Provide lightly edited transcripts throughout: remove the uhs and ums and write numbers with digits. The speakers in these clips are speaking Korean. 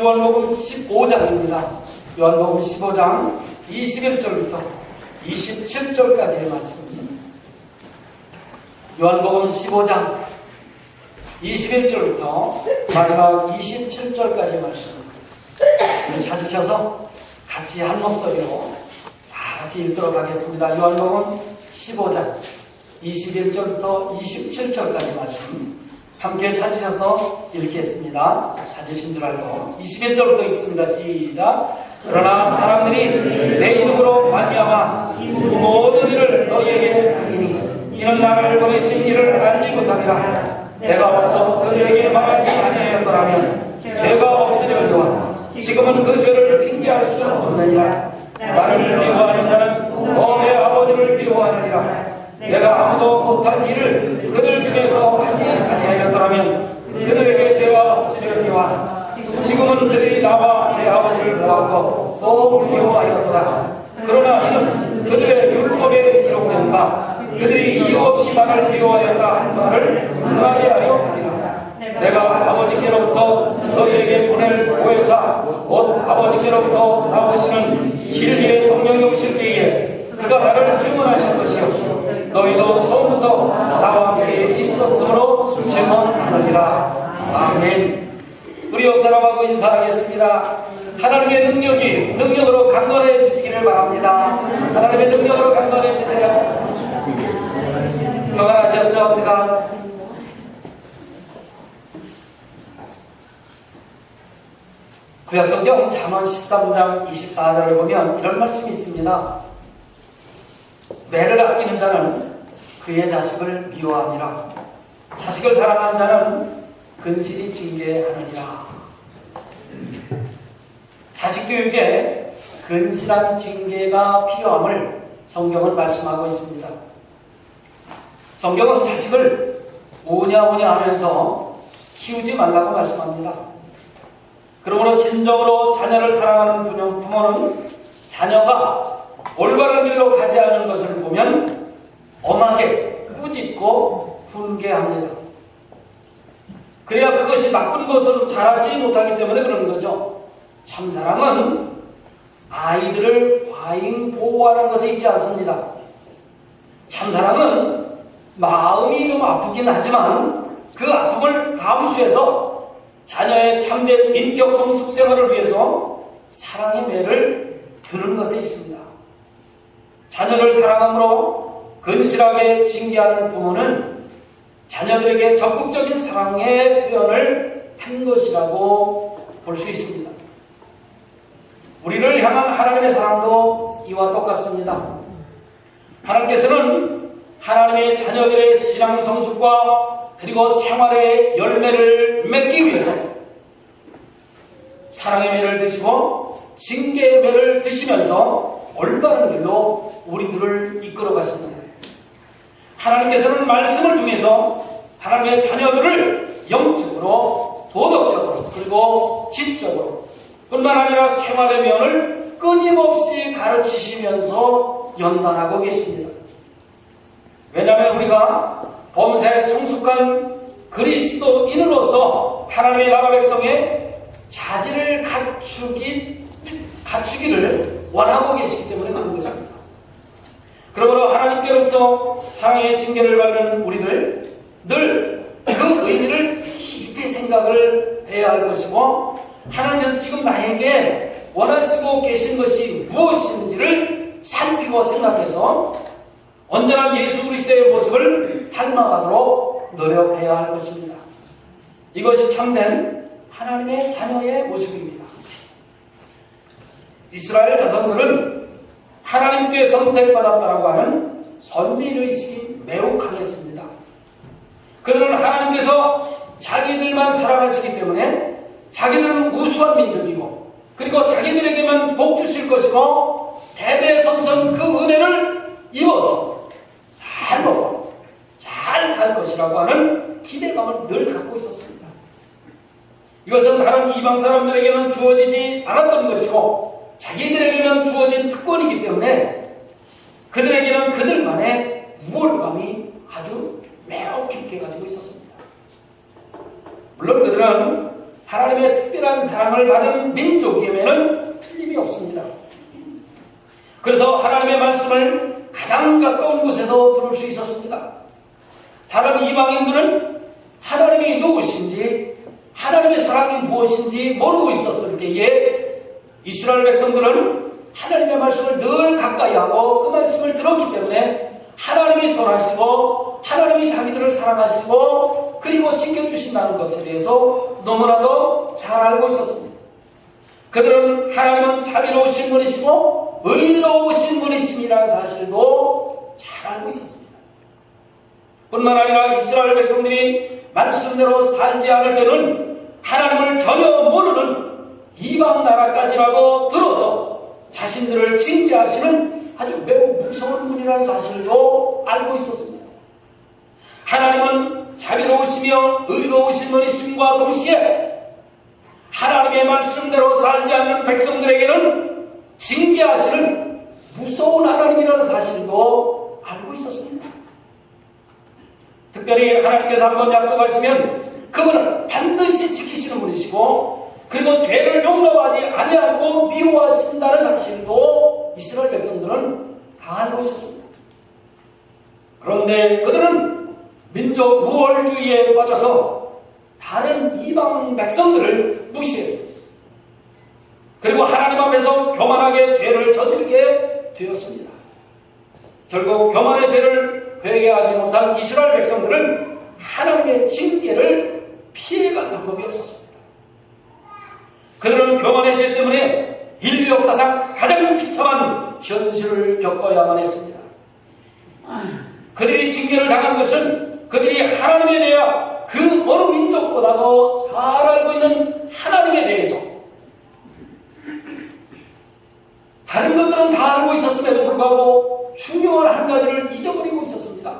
요한복음 15장입니다. 요한복음 15장 21절부터 27절까지의 말씀. 요한복음 15장 21절부터 마지막 27절까지의 말씀. 찾으셔서 같이 한 목소리로 다 같이 읽도록 하겠습니다. 요한복음 15장 21절부터 27절까지 말씀 함께 찾으셔서 읽겠습니다. 찾으신 줄 알고 21절부터 읽습니다. 시작. 그러나 사람들이 내 이름으로 말미암아 모든 일을 너희에게 하리니 이는 나를 보내신 이를 알지 못하리라. 내가 와서 그들에게 말하지 아니하였더라면 죄가 없으려니와 지금은 그 죄를 핑계할 수 없느니라. 나를 미워하는 자는 내 아버지를 미워하느니라. 내가 아무도 못한 일을 그들 중에서 하지 아니하였더라면 그들에게 죄가 없으려니와 지금은 그들이 나와 내 아버지를 보았고 또 미워하였다. 그러나 이는 그들의 율법에 기록된 바 그들이 이유 없이 나를 미워하였다 한 말을 응하게 하려 하리라. 내가 아버지께로부터 너희에게 보낼 보혜사 곧 아버지께로부터 나오시는 진리의 성령이 오실 때에 그가 나를 증언하실 것이요 너희도 처음부터 나와 함께 있었으므로 증언하느니라. 아멘. 우리 옆 사람하고 인사하겠습니다. 하나님의 능력으로 강건해지시기를 바랍니다. 하나님의 능력으로 강건해지세요. 건강하셨죠? 제가 구약성경 잠언 13장 24절을 보면 이런 말씀이 있습니다. 매를 아끼는 자는 그의 자식을 미워하니라. 자식을 사랑하는 자는 근실히 징계하느니라. 자식 교육에 근실한 징계가 필요함을 성경은 말씀하고 있습니다. 성경은 자식을 오냐오냐 하면서 키우지 말라고 말씀합니다. 그러므로 진정으로 자녀를 사랑하는 부모는 자녀가 올바른 길로 가지 않는 것을 보면 엄하게 꾸짖고 훈계합니다. 그래야 그것이 나쁜 것으로 자라지 못하기 때문에 그러는 거죠. 참사랑은 아이들을 과잉 보호하는 것에 있지 않습니다. 참사랑은 마음이 좀 아프긴 하지만 그 아픔을 감수해서 자녀의 참된 인격성 숙생활을 위해서 사랑의 매를 드는 것에 있습니다. 자녀를 사랑함으로 근실하게 징계하는 부모는 자녀들에게 적극적인 사랑의 표현을 한 것이라고 볼 수 있습니다. 우리를 향한 하나님의 사랑도 이와 똑같습니다. 하나님께서는 하나님의 자녀들의 신앙 성숙과 그리고 생활의 열매를 맺기 위해서 사랑의 매를 드시고 징계의 매를 드시면서 올바른 길로 우리들을 이끌어 가십니다. 하나님께서는 말씀을 통해서 하나님의 자녀들을 영적으로, 도덕적으로, 그리고 지적으로 뿐만 아니라 생활의 면을 끊임없이 가르치시면서 연단하고 계십니다. 왜냐하면 우리가 범사에 성숙한 그리스도인으로서 하나님의 나라 백성의 자질을 갖추기를 원하고 계시기 때문에 그런 것입니다. 그러므로 하나님께로부터 사랑의 징계를 받는 우리들 늘 그 의미를 깊이 생각을 해야 할 것이고 하나님께서 지금 나에게 원하시고 계신 것이 무엇인지를 살피고 생각해서 언제나 예수 그리스도의 모습을 닮아가도록 노력해야 할 것입니다. 이것이 참된 하나님의 자녀의 모습입니다. 이스라엘 자손들은 하나님께 선택받았다라고 하는 선민의식이 매우 강했습니다. 그들은 하나님께서 자기들만 살아가시기 때문에 자기들은 우수한 민족이고 그리고 자기들에게만 복 주실 것이고 대대손손 그 은혜를 입어서 잘 먹고 잘 살 것이라고 하는 기대감을 늘 갖고 있었습니다. 이것은 다른 이방 사람들에게는 주어지지 않았던 것이고 자기들에게는 주어진 특권이기 때문에 그들에게는 그들만의 우월감이 아주 매우 깊게 가지고 있었습니다. 물론 그들은 하나님의 특별한 사랑을 받은 민족임에는 틀림이 없습니다. 그래서 하나님의 말씀을 가장 가까운 곳에서 들을 수 있었습니다. 다른 이방인들은 하나님이 누구신지, 하나님의 사랑이 무엇인지 모르고 있었을 때에 이스라엘 백성들은 하나님의 말씀을 늘 가까이 하고 그 말씀을 들었기 때문에 하나님이 선하시고 하나님이 자기들을 사랑하시고 그리고 지켜주신다는 것에 대해서 너무나도 잘 알고 있었습니다. 그들은 하나님은 자비로우신 분이시고 의로우신 분이심이라는 사실도 잘 알고 있었습니다. 뿐만 아니라 이스라엘 백성들이 말씀대로 살지 않을 때는 하나님을 전혀 모르는 이방 나라까지라도 들어서 자신들을 징계하시는 아주 매우 무서운 분이라는 사실도 알고 있었습니다. 하나님은 자비로우시며 의로우신 분이심과 동시에 하나님의 말씀대로 살지 않는 백성들에게는 징계하시는 무서운 하나님이라는 사실도 알고 있었습니다. 특별히 하나님께서 한번 약속하시면 그분은 반드시 지키시는 분이시고 그리고 죄를 용납하지 아니하고 미워하신다는 사실도 이스라엘 백성들은 다 알고 있었습니다. 그런데 그들은 민족 우월주의에 빠져서 다른 이방 백성들을 무시했습니다. 그리고 하나님 앞에서 교만하게 죄를 저지르게 되었습니다. 결국 교만의 죄를 회개하지 못한 이스라엘 백성들은 하나님의 징계를 피해갈 방법이 없었습니다. 그들은 교만의 죄 때문에 인류 역사상 가장 비참한 현실을 겪어야만 했습니다. 그들이 징계를 당한 것은 그들이 하나님에 대해 그 어느 민족보다도 잘 알고 있는 하나님에 대해서 다른 것들은 다 알고 있었음에도 불구하고 중요한 한 가지를 잊어버리고 있었습니다.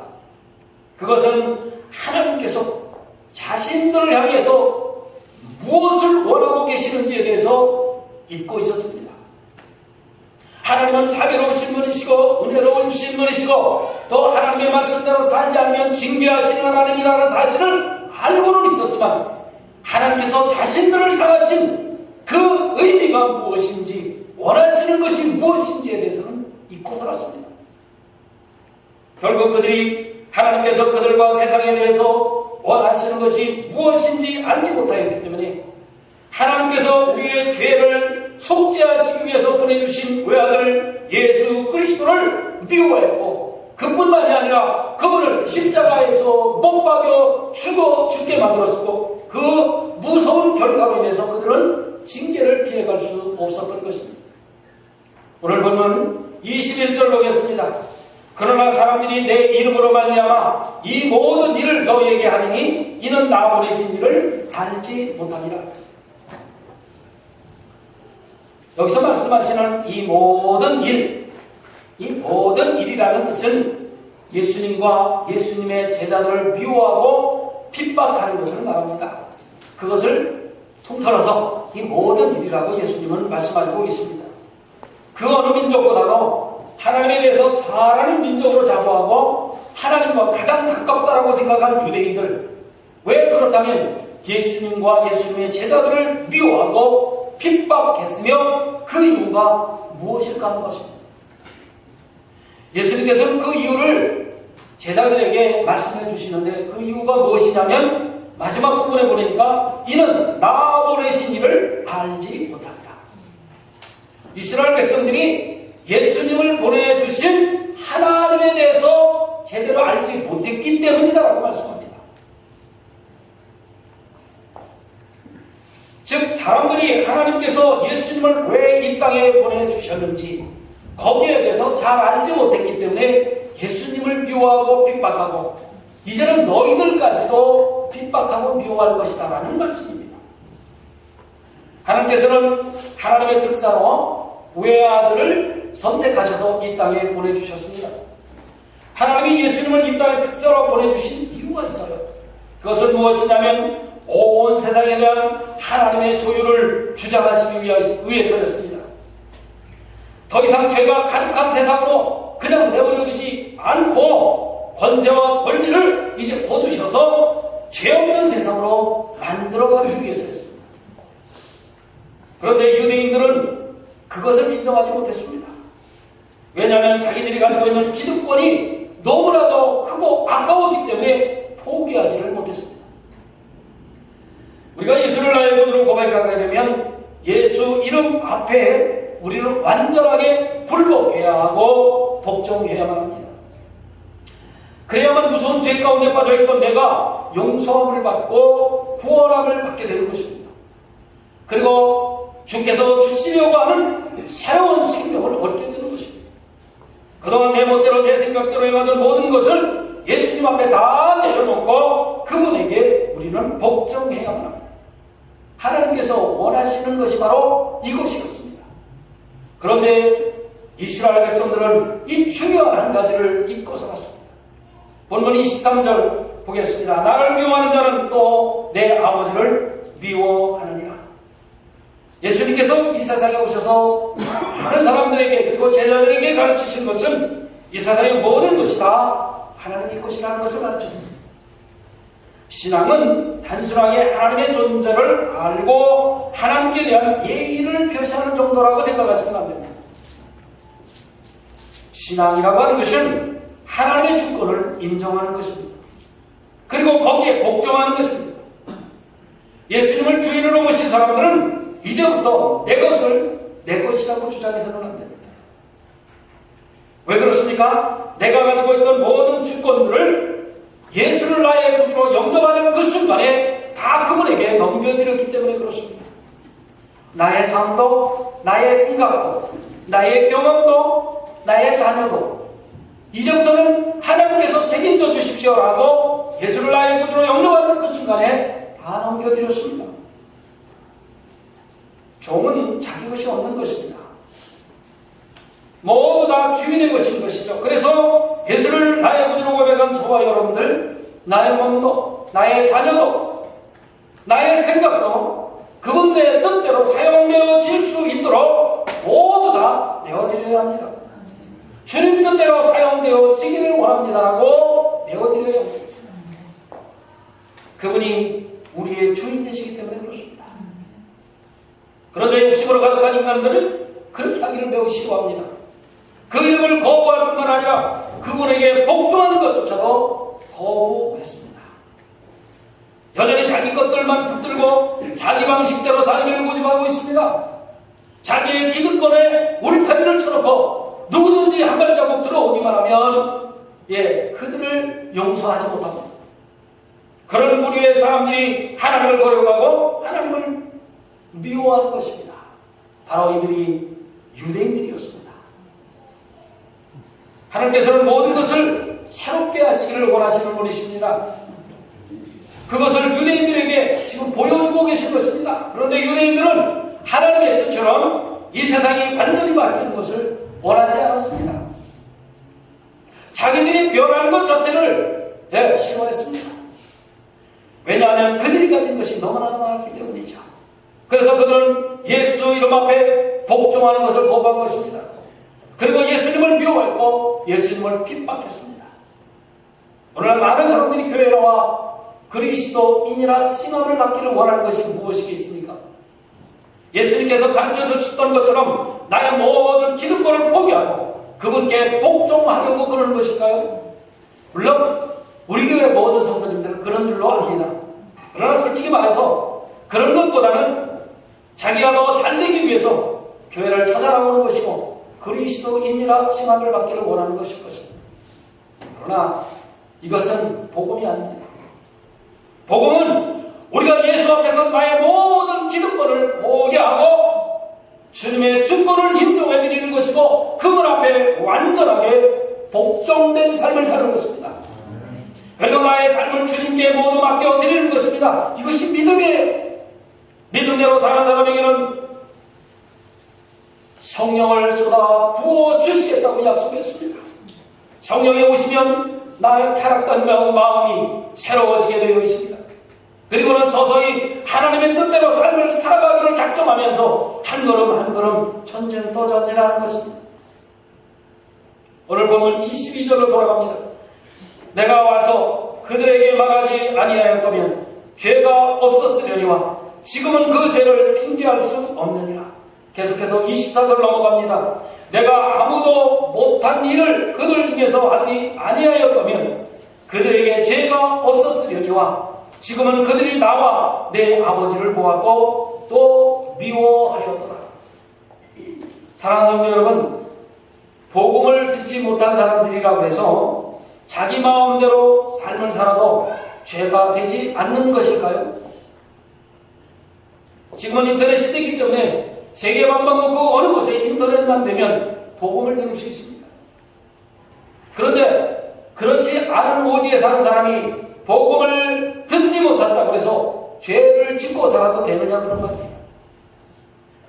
그것은 하나님께서 자신들을 향해서 무엇을 원하고 계시는지에 대해서 잊고 있었습니다. 하나님은 자비로우신 분이시고 은혜로우신 분이시고 또 하나님의 말씀대로 살지 않으면 징계하시는 하나님이라는 사실을 알고는 있었지만 하나님께서 자신들을 향하신 그 의미가 무엇인지 원하시는 것이 무엇인지에 대해서는 잊고 살았습니다. 결국 그들이 하나님께서 그들과 세상에 대해서 원하시는 것이 무엇인지 알지 못하였기 때문에 하나님께서 우리의 죄를 속죄하시기 위해서 보내주신 외아들 예수 그리스도를 미워했고 그뿐만이 아니라 그분을 십자가에서 못 박여 죽게 만들었고 그 무서운 결과로 인해서 그들은 징계를 피해갈 수 없었던 것입니다. 오늘 본문 21절 보겠습니다. 그러나 사람들이 내 이름으로 말미암아 이 모든 일을 너희에게 하리니 이는 나 보내신 일을 알지 못함이라. 여기서 말씀하시는 이 모든 일, 이 모든 일이라는 뜻은 예수님과 예수님의 제자들을 미워하고 핍박하는 것을 말합니다. 그것을 통틀어서 이 모든 일이라고 예수님은 말씀하고 계십니다. 그 어느 민족보다도 하나님에 대해서 잘 아는 민족으로 자부하고 하나님과 가장 가깝다라고 생각하는 유대인들, 왜 그렇다면 예수님과 예수님의 제자들을 미워하고 핍박했으며 그 이유가 무엇일까 하는 것입니다. 예수님께서는 그 이유를 제자들에게 말씀해 주시는데 그 이유가 무엇이냐면 마지막 부분에 보니까 이는 나 보내신 이를 알지 못합니다. 이스라엘 백성들이 예수님을 보내주신 하나님에 대해서 제대로 알지 못했기 때문이다라고 말씀합니다. 즉 사람들이 하나님께서 예수님을 왜 이 땅에 보내주셨는지 거기에 대해서 잘 알지 못했기 때문에 예수님을 미워하고 핍박하고 이제는 너희들까지도 핍박하고 미워할 것이다 라는 말씀입니다. 하나님께서는 하나님의 특사로 외아들을 선택하셔서 이 땅에 보내주셨습니다. 하나님이 예수님을 이 땅에 특사로 보내주신 이유가 있어요. 그것은 무엇이냐면 온 세상에 대한 하나님의 소유를 주장하시기 위해서였습니다. 더 이상 죄가 가득한 세상으로 그냥 내버려두지 않고 권세와 권리를 이제 거두셔서 죄 없는 세상으로 만들어가기 위해서였습니다. 그런데 유대인들은 그것을 인정하지 못했습니다. 왜냐하면 자기들이 가지고 있는 기득권이 너무나도 크고 아까웠기 때문에 포기하지를 못했습니다. 우리가 예수를 나의 구주로 고백하게 되면 예수 이름 앞에 우리는 완전하게 굴복해야 하고 복종해야만 합니다. 그래야만 무서운 죄 가운데 빠져있던 내가 용서함을 받고 구원함을 받게 되는 것입니다. 그리고 주께서 주시려고 하는 새로운 생명을 얻게 되는 것입니다. 그동안 내 멋대로 내 생각대로 해왔던 모든 것을 예수님 앞에 다 내려놓고 그분에게 우리는 복종해야만 합니다. 하나님께서 원하시는 것이 바로 이것이었습니다. 그런데 이스라엘 백성들은 이 중요한 한 가지를 잊고 살았습니다. 본문 23절 보겠습니다. 나를 미워하는 자는 또 내 아버지를 미워하느니라. 예수님께서 이 세상에 오셔서 많은 사람들에게 그리고 제자들에게 가르치신 것은 이 세상의 모든 것이 다 하나님의 것이라는 것을 가르쳤습니다. 신앙은 단순하게 하나님의 존재를 알고 하나님께 대한 예의를 표시하는 정도라고 생각하시면 안 됩니다. 신앙이라고 하는 것은 하나님의 주권을 인정하는 것입니다. 그리고 거기에 복종하는 것입니다. 예수님을 주인으로 모신 사람들은 이제부터 내 것을 내 것이라고 주장해서는 안 됩니다. 왜 그렇습니까? 내가 가지고 있던 모든 주권들을 예수를 나의 구주로 영접하는 그 순간에 다 그분에게 넘겨드렸기 때문에 그렇습니다. 나의 삶도, 나의 생각도, 나의 경험도, 나의 자녀도 이제부터는 하나님께서 책임져 주십시오라고 예수를 나의 구주로 영접하는 그 순간에 다 넘겨드렸습니다. 종은 자기 것이 없는 것입니다. 모두 다 주인의 것인 것이죠. 그래서 예수를 나의 구주로 고백한 저와 여러분들, 나의 몸도, 나의 자녀도, 나의 생각도 그분의 뜻대로 사용되어질 수 있도록 모두 다 내어드려야 합니다. 주님 뜻대로 사용되어지기를 원합니다라고 내어드려야 합니다. 그분이 우리의 주인 되시기 때문에 그렇습니다. 그런데 욕심으로 가득한 인간들은 그렇게 하기를 매우 싫어합니다. 그 이름을 거부할 뿐만 아니라 그분에게 복종하는 것조차도 거부했습니다. 여전히 자기 것들만 붙들고 자기 방식대로 삶을 고집하고 있습니다. 자기의 기득권에 울타리를 쳐놓고 누구든지 한 발자국 들어오기만 하면 그들을 용서하지 못합니다. 그런 무리의 사람들이 하나님을 거려가고 하나님을 미워하는 것입니다. 바로 이들이 유대인들이었습니다. 하나님께서는 모든 것을 새롭게 하시기를 원하시는 분이십니다. 그것을 유대인들에게 지금 보여주고 계신 것입니다. 그런데 유대인들은 하나님의 뜻처럼 이 세상이 완전히 바뀌는 것을 원하지 않았습니다. 자기들이 변하는 것 자체를 싫어했습니다. 왜냐하면 그들이 가진 것이 너무나도 많았기 때문이죠. 그래서 그들은 예수 이름 앞에 복종하는 것을 거부한 것입니다. 그리고 예수님을 미워했고 예수님을 핍박했습니다. 오늘날 많은 사람들이 교회에 나와 그리스도인이라 칭함을 받기를 원하는 것이 무엇이겠습니까? 예수님께서 가르쳐 주셨던 것처럼 나의 모든 기득권을 포기하고 그분께 복종하려고 그러는 것일까요? 물론 우리 교회 모든 성도님들은 그런 줄로 압니다. 그러나 솔직히 말해서 그런 것보다는 자기가 더 잘되기 위해서 교회를 찾아나오는 것이고 그리스도인이라 칭함을 받기를 원하는 것일 것입니다. 그러나 이것은 복음이 아닙니다. 복음은 우리가 예수 앞에서 나의 모든 기득권을 포기하고 주님의 주권을 인정해 드리는 것이고 그분 앞에 완전하게 복종된 삶을 사는 것입니다. 그리고 나의 삶을 주님께 모두 맡겨 드리는 것입니다. 이것이 믿음이에요. 믿음대로 사는 사람에게는 성령을 쏟아 부어 주시겠다고 약속했습니다. 성령이 오시면 나의 타락된 마음이 새로워지게 되어 있습니다. 그리고는 서서히 하나님의 뜻대로 삶을 살아가기를 작정하면서 한 걸음 한 걸음 전진 또 전진하는 것입니다. 오늘 보면 22절로 돌아갑니다. 내가 와서 그들에게 말하지 아니하였다면 죄가 없었으려니와 지금은 그 죄를 핑계할 수 없느니라. 계속해서 24절 넘어갑니다. 내가 아무도 못한 일을 그들 중에서 하지 아니하였다면 그들에게 죄가 없었으려니와 지금은 그들이 나와 내 아버지를 보았고 또 미워하였더라. 사랑하는 성도 여러분, 복음을 듣지 못한 사람들이라고 해서 자기 마음대로 삶을 살아도 죄가 되지 않는 것일까요? 지금은 인터넷 시대이기 때문에 세계 만방 놓고 어느 곳에 인터넷만 되면 복음을 들을 수 있습니다. 그런데 그렇지 않은 오지에 사는 사람이 복음을 듣지 못한다고 해서 죄를 짓고 살아도 되느냐 그런 겁니다.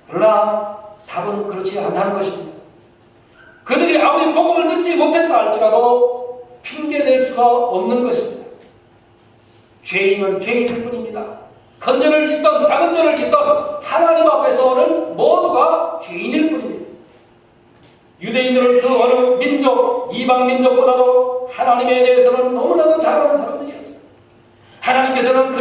그러나 답은 그렇지 않다는 것입니다. 그들이 아무리 복음을 듣지 못했다 할지라도 핑계댈 수가 없는 것입니다. 죄인은 죄인일 뿐입니다. 큰 죄를 짓던 작은 죄를 짓던 하나님 앞에서는 모두가 죄인일 뿐입니다. 유대인들은 그 어느 민족, 이방 민족보다도 하나님에 대해서는 너무나도 잘 아는 사람들이었어요. 하나님께서는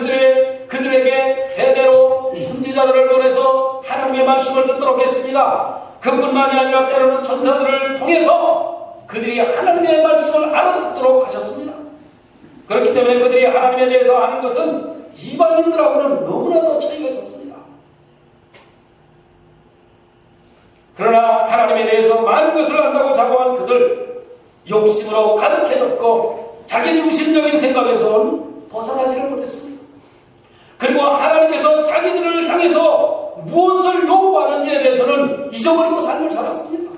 그들에게 대대로 선지자들을 보내서 하나님의 말씀을 듣도록 했습니다. 그뿐만이 아니라 때로는 천사들을 통해서 그들이 하나님의 말씀을 알아듣도록 하셨습니다. 그렇기 때문에 그들이 하나님에 대해서 아는 것은 이방인들하고는 너무나도 차이가 있었습니다. 그러나 하나님에 대해서 많은 것을 안다고 자부한 그들, 욕심으로 가득해졌고 자기중심적인 생각에서는 벗어나지를 못했습니다. 그리고 하나님께서 자기들을 향해서 무엇을 요구하는지에 대해서는 잊어버리고 삶을 살았습니다.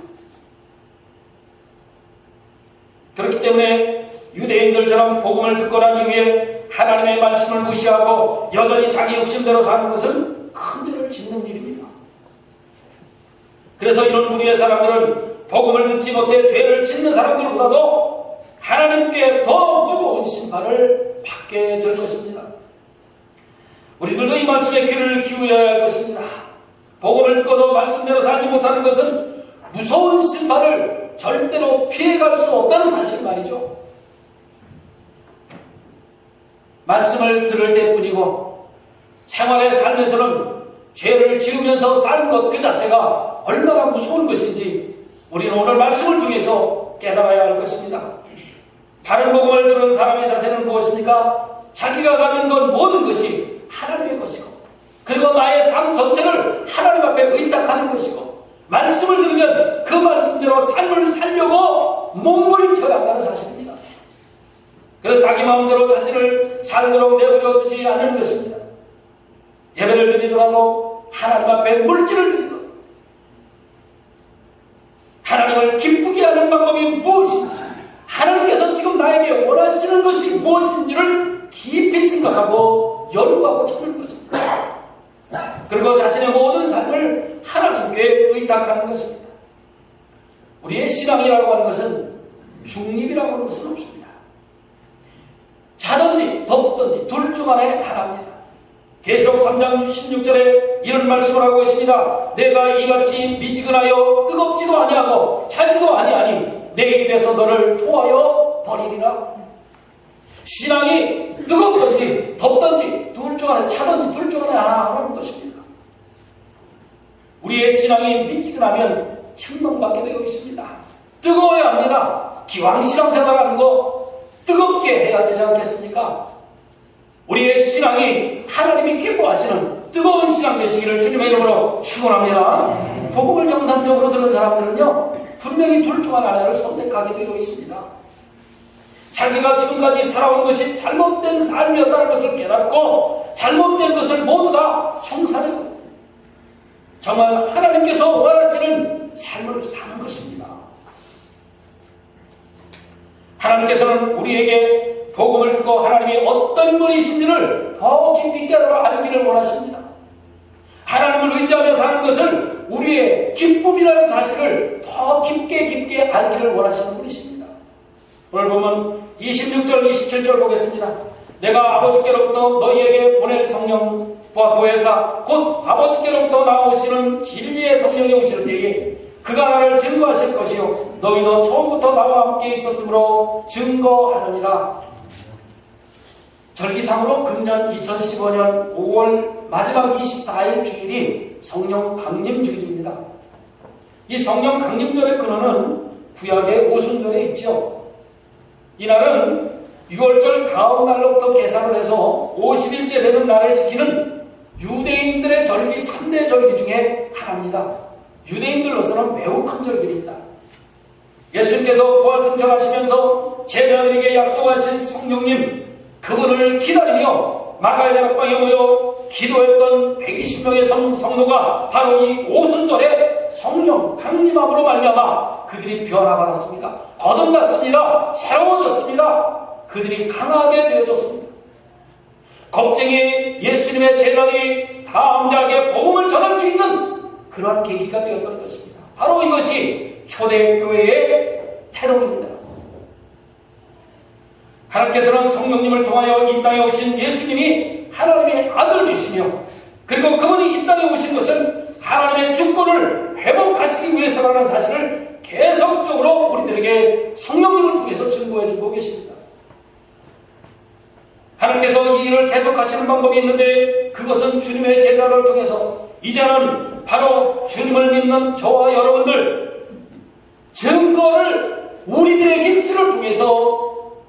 그렇기 때문에 유대인들처럼 복음을 듣고 난 이후에 하나님의 말씀을 무시하고 여전히 자기 욕심대로 사는 것은 큰 죄를 짓는 일입니다. 그래서 이런 무리의 사람들은 복음을 듣지 못해 죄를 짓는 사람들보다도 하나님께 더 무거운 심판을 받게 될 것입니다. 우리들도 이 말씀에 귀를 기울여야 할 것입니다. 복음을 듣고도 말씀대로 살지 못하는 것은 무서운 심판을 절대로 피해갈 수 없다는 사실 말이죠. 말씀을 들을 때뿐이고 생활의 삶에서는 죄를 지으면서 사는 것 그 자체가 얼마나 무서운 것인지 우리는 오늘 말씀을 통해서 깨달아야 할 것입니다. 바른 복음을 들은 사람의 자세는 무엇입니까? 자기가 가진 것 모든 것이 하나님의 것이고 그리고 나의 삶 전체를 하나님 앞에 의탁하는 것이고 말씀을 들으면 그 말씀대로 삶을 살려고 몸부림쳐야 한다는 사실입니다. 그래서 자기 마음대로 자신을 살도록 내버려 두지 않는 것입니다. 예배를 드리더라도 하나님 앞에 물질을 드리고 하나님을 기쁘게 하는 방법이 무엇인지 하나님께서 지금 나에게 원하시는 것이 무엇인지를 깊이 생각하고 연구하고 찾는 것입니다. 그리고 자신의 모든 삶을 하나님께 의탁하는 것입니다. 우리의 신앙이라고 하는 것은 중립이라고 하는 것은 없습니다. 자든지 덥든지 둘 중 안에 하나입니다. 계시록 3장 16절에 이런 말씀을 하고 있습니다. 내가 이같이 미지근하여 뜨겁지도 아니하고 차지도 아니하니 내 입에서 너를 토하여 버리리라. 신앙이 뜨겁든지 덥든지 둘 중 안에 차든지 둘 중 안에 하나라는 것입니다. 우리의 신앙이 미지근하면 책망받게 되어 있습니다. 뜨거워야 합니다. 기왕 신앙생활하는 거 뜨겁게 해야 되지 않겠습니까? 우리의 신앙이 하나님이 기뻐하시는 뜨거운 신앙 되시기를 주님의 이름으로 축원합니다. 복음을 정상적으로 듣는 사람들은요 분명히 둘 중 하나를 선택하게 되어 있습니다. 자기가 지금까지 살아온 것이 잘못된 삶이었다는 것을 깨닫고 잘못된 것을 모두 다 청산해버립니다. 정말 하나님께서 원하시는 삶을 사는 것입니다. 하나님께서는 우리에게 복음을 듣고 하나님이 어떤 분이신지를 더 깊이 깨달아 알기를 원하십니다. 하나님을 의지하며 사는 것을 우리의 기쁨이라는 사실을 더 깊게 알기를 원하시는 분이십니다. 오늘 보면 26절 27절 보겠습니다. 내가 아버지께로부터 너희에게 보낼 성령과 보혜사 곧 아버지께로부터 나오시는 진리의 성령이 오실 때에 그가 나를 증거하실 것이요 너희도 처음부터 나와 함께 있었으므로 증거하느니라. 절기상으로 금년 2015년 5월 마지막 24일 주일이 성령 강림 주일입니다. 이 성령 강림절의 근원은 구약의 오순절에 있죠. 이날은 6월절 다음 날로부터 계산을 해서 50일째 되는 날에 지키는 유대인들의 절기 3대 절기 중에 하나입니다. 유대인들로서는 매우 큰 절기입니다. 예수님께서 부활승천하시면서 제자들에게 약속하신 성령님, 그분을 기다리며 마가의 다락방에 모여 기도했던 120명의 성도가 바로 이 오순절에 성령 강림함으로 말미암아 그들이 변화받았습니다. 거듭났습니다. 새로워졌습니다. 그들이 강하게 되어졌습니다. 겁쟁이 예수님의 제자들이 담대하게 복음을 전할 수 있는 그러한 계기가 되었던 것입니다. 바로 이것이 초대교회의 태동입니다. 하나님께서는 성령님을 통하여 이 땅에 오신 예수님이 하나님의 아들이시며, 그리고 그분이 이 땅에 오신 것은 하나님의 주권을 회복하시기 위해서라는 사실을 계속적으로 우리들에게 성령님을 통해서 증거해주고 계십니다. 하나님께서 이 일을 계속하시는 방법이 있는데, 그것은 주님의 제자를 통해서 이제는 바로 주님을 믿는 저와 여러분들 증거를 우리들의 입술을 통해서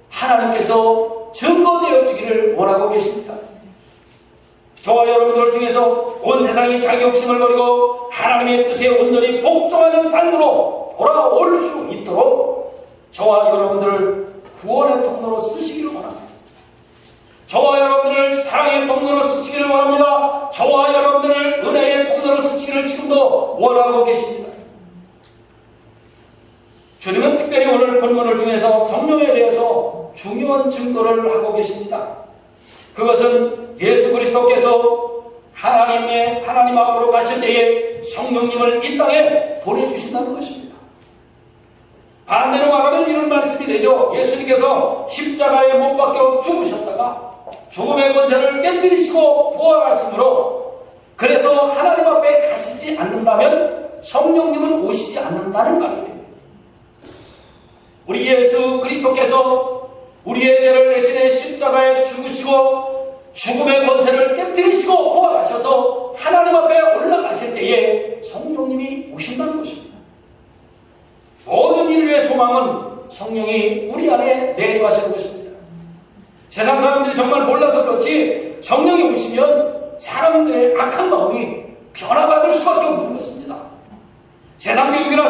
하나님께서 증거되어지기를 원하고 계십니다. 저와 여러분들을 통해서 온 세상이 자기 욕심을 버리고 하나님의 뜻에 온전히 복종하는 삶으로 돌아올 수 있도록 저와 여러분들을 구원의 통로로 쓰시기를 원합니다. 저와 여러분들을 사랑의 통로로 쓰시기를 원합니다. 저와 여러분들을 은혜의 통로로 쓰시기를 지금도 원하고 계십니다. 주님은 특별히 오늘 본문을 통해서 성령에 대해서 중요한 증거를 하고 계십니다. 그것은 예수 그리스도께서 하나님 앞으로 가실 때에 성령님을 이 땅에 보내주신다는 것입니다. 반대로 말하면 이런 말씀이 되죠. 예수님께서 십자가에 못 박혀 죽으셨다가 죽음의 권세를 깨뜨리시고 부활하심으로, 그래서 하나님 앞에 가시지 않는다면 성령님은 오시지 않는다는 말이에요. 우리 예수 그리스도께서 우리의 죄를 대신해 십자가에 죽으시고 죽음의 권세를 깨뜨리시고 부활하셔서 하나님 앞에 올라가실 때에 성령님이 오신다는 것입니다. 모든 인류의 소망은 성령이 우리 안에 내주하시는 것입니다. 세상 사람들이 정말 몰라서 그렇지 성령이 오시면 사람들의 악한 마음이 변화받을 수밖에 없는 것입니다. 세상 교육이나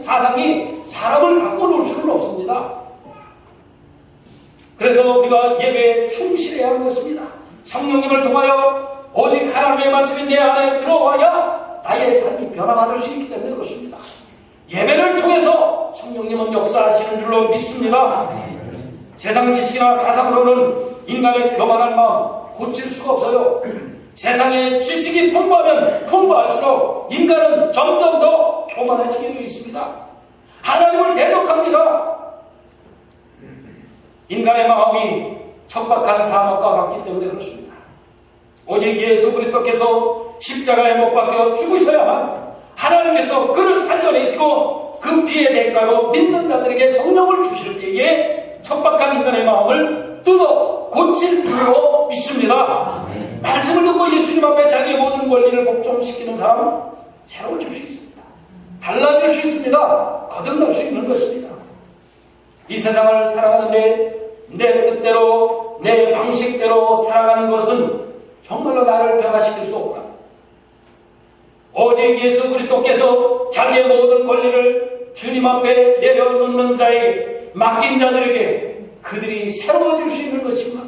사상이 사람을 바꿔놓을 수는 없습니다. 그래서 우리가 예배에 충실해야 하는 것입니다. 성령님을 통하여 오직 하나님의 말씀이 내 안에 들어와야 나의 삶이 변화받을 수 있기 때문에 그렇습니다. 예배를 통해서 성령님은 역사하시는 줄로 믿습니다. 세상 지식이나 사상으로는 인간의 교만한 마음 고칠 수가 없어요. 세상에 지식이 풍부하면 풍부할수록 인간은 점점 더 교만해지게 되어 있습니다. 하나님을 대적합니다. 인간의 마음이 척박한 사막과 같기 때문에 그렇습니다. 오직 예수 그리스도께서 십자가에 못 박혀 죽으셔야만 하나님께서 그를 살려내시고 그 피의 대가로 믿는 자들에게 성령을 주실 때에 척박한 인간의 마음을 뜯어 고칠 줄로 믿습니다. 말씀을 듣고 예수님 앞에 자기의 모든 권리를 복종시키는 사람 새로워질 수 있습니다. 달라질 수 있습니다. 거듭날 수 있는 것입니다. 이 세상을 살아가는데 내 뜻대로 내 방식대로 살아가는 것은 정말로 나를 변화시킬 수 없다. 오직 예수 그리스도께서 자기의 모든 권리를 주님 앞에 내려놓는 자에게, 맡긴 자들에게 그들이 새로워질 수 있는 것입니다.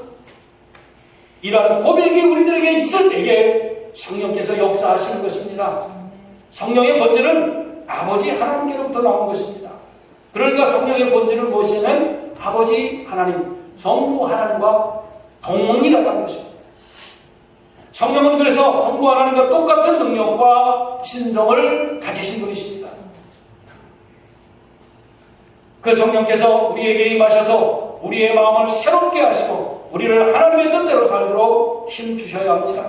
이러한 고백이 우리들에게 있을 때에 성령께서 역사하시는 것입니다. 성령의 본질은 아버지 하나님께로부터 나온 것입니다. 그러니까 성령의 본질은 무엇이냐면 아버지 하나님, 성부 하나님과 동일하다는 것입니다. 성령은 그래서 성부 하나님과 똑같은 능력과 신성을 가지신 분이십니다. 그 성령께서 우리에게 임하셔서 우리의 마음을 새롭게 하시고 우리를 하나님의 뜻대로 살도록 힘주셔야 합니다.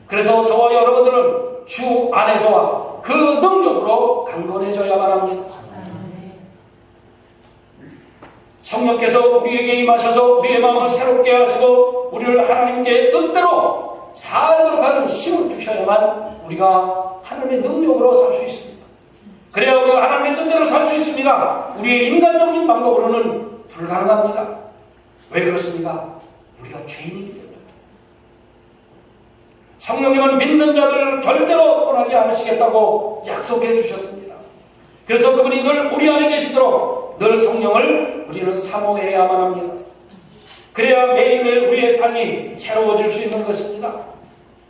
그래서 저와 여러분들은 주 안에서와 그 능력으로 강건해져야만 합니다. 성령께서 우리에게 임하셔서 우리의 마음을 새롭게 하시고 우리를 하나님께 뜻대로 살도록 하는 힘을 주셔야만 우리가 하나님의 능력으로 살 수 있습니다. 그래야 우리가 하나님의 뜻대로 살 수 있습니다. 우리의 인간적인 방법으로는 불가능합니다. 왜 그렇습니까? 우리가 죄인이기 때문입니다. 성령님은 믿는 자들을 절대로 떠나지 않으시겠다고 약속해 주셨습니다. 그래서 그분이 늘 우리 안에 계시도록 늘 성령을 우리는 사모해야만 합니다. 그래야 매일매일 우리의 삶이 새로워질 수 있는 것입니다.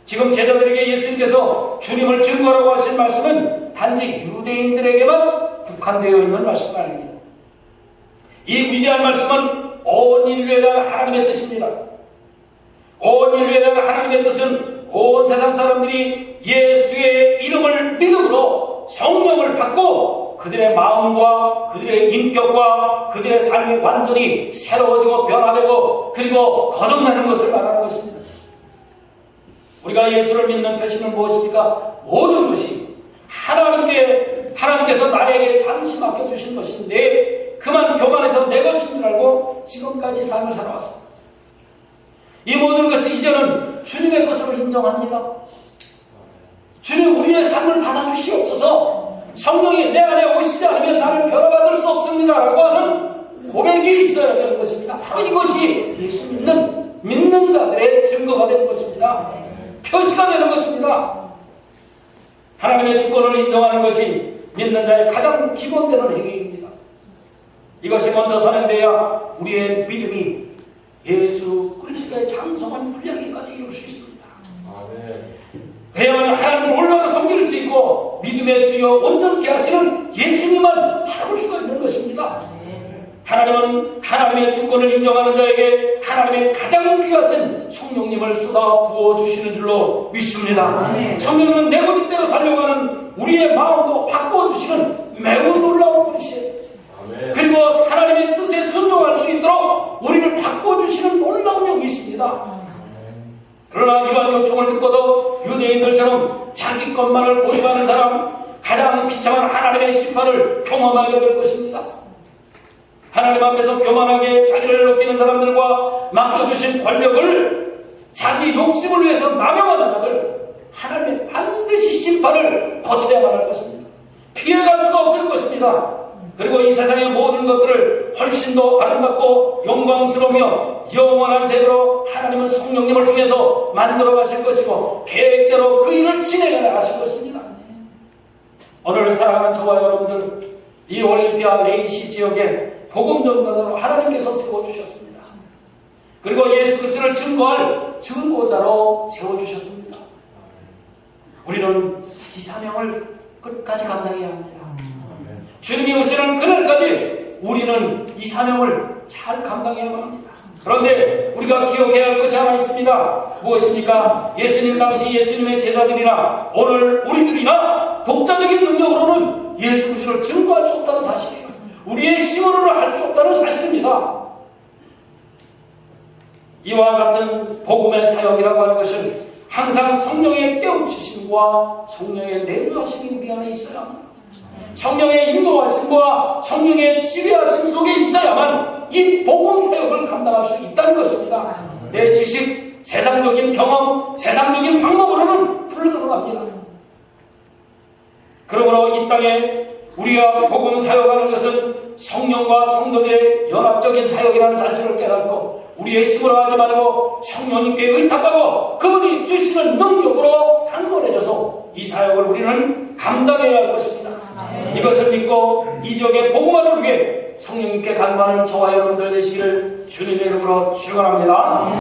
지금 제자들에게 예수님께서 주님을 증거라고 하신 말씀은 단지 유대인들에게만 국한되어 있는 말씀이 아닙니다. 이 위대한 말씀은 온 인류에 대한 하나님의 뜻입니다. 온 인류에 대한 하나님의 뜻은 온 세상 사람들이 예수의 이름을 믿음으로 성령을 받고 그들의 마음과 그들의 인격과 그들의 삶이 완전히 새로워지고 변화되고 그리고 거듭나는 것을 말하는 것입니다. 우리가 예수를 믿는 표시는 무엇입니까? 모든 것이 하나님께서 나에게 잠시 맡겨주신 것인데 그만 교만해서 내 것인 줄 알고 지금까지 삶을 살아왔습니다. 이 모든 것이 이제는 주님의 것으로 인정합니다. 주님 우리의 삶을 받아주시옵소서. 성령이 내 안에 오시지 않으면 나를 변화받을 수 없습니다 라고 하는 고백이 있어야 되는 것입니다. 바로 이것이 예수 믿는 자들의 증거가 되는 것입니다. 표시가 되는 것입니다. 하나님의 주권을 인정하는 것이 믿는 자의 가장 기본되는 행위입니다. 이것이 먼저 선행되어야 우리의 믿음이 예수 그리스도의 장성한 분량에까지 이룰 수 있습니다. 그래야만 하나님을 올바로 섬길 수 있고 믿음의 주여 온전케 하시는 예수님만 바라볼 수가 있는 것입니다. 하나님은 하나님의 주권을 인정하는 자에게 하나님의 가장 귀하신 성령님을 쏟아 부어주시는 줄로 믿습니다. 성령님은 내 고집대로 살려고 하는 우리의 마음도 바꿔주시는 매우 놀라운 분이시에요. 그리고 하나님의 뜻에 순종할 수 있도록 우리를 바꿔주시는 놀라운 영이십니다. 그러나 이러한 요청을 듣고도 유대인들처럼 자기 것만을 고집하는 사람, 가장 비참한 하나님의 심판을 경험하게 될 것입니다. 하나님 앞에서 교만하게 자기를 높이는 사람들과 맡겨주신 권력을 자기 욕심을 위해서 남용하는 자들, 하나님의 반드시 심판을 거쳐야만 할 것입니다. 피해갈 수가 없을 것입니다. 그리고 이 세상의 모든 것들을 훨씬 더 아름답고 영광스러우며 영원한 세계로 하나님은 성령님을 통해서 만들어 가실 것이고 계획대로 그 일을 진행해 나가실 것입니다. 오늘 사랑하는 저와 여러분들, 이 올림피아 레이시 지역에 복음 전도자로 하나님께서 세워주셨습니다. 그리고 예수 그리스도를 증거할 증거자로 세워주셨습니다. 우리는 이 사명을 끝까지 감당해야 합니다. 주님이 오시는 그날까지 우리는 이 사명을 잘 감당해야만 합니다. 그런데 우리가 기억해야 할 것이 하나 있습니다. 무엇입니까? 예수님 당시 예수님의 제자들이나 오늘 우리들이나 독자적인 능력으로는 예수 그리스도를 증거할 수 없다는 사실이에요. 우리의 힘으로는 할 수 없다는 사실입니다. 이와 같은 복음의 사역이라고 하는 것은 항상 성령의 깨우치심과 성령의 내주하심이 우리 안에 있어야 합니다. 성령의 인도하심과 성령의 지배하심 속에 있어야만 이 복음 사역을 감당할 수 있다는 것입니다. 내 지식, 세상적인 경험, 세상적인 방법으로는 불가능합니다. 그러므로 이 땅에 우리가 복음 사역하는 것은 성령과 성도들의 연합적인 사역이라는 사실을 깨닫고 우리의 힘으로 하지 말고 성령님께 의탁하고 그분이 주시는 능력으로 강건해져서 이 사역을 우리는 감당해야 할 것입니다. 이것을 믿고 이 지역의 복음화를 위해 성령님께 간구하는 저와 여러분들 되시기를 주님의 이름으로 축원합니다.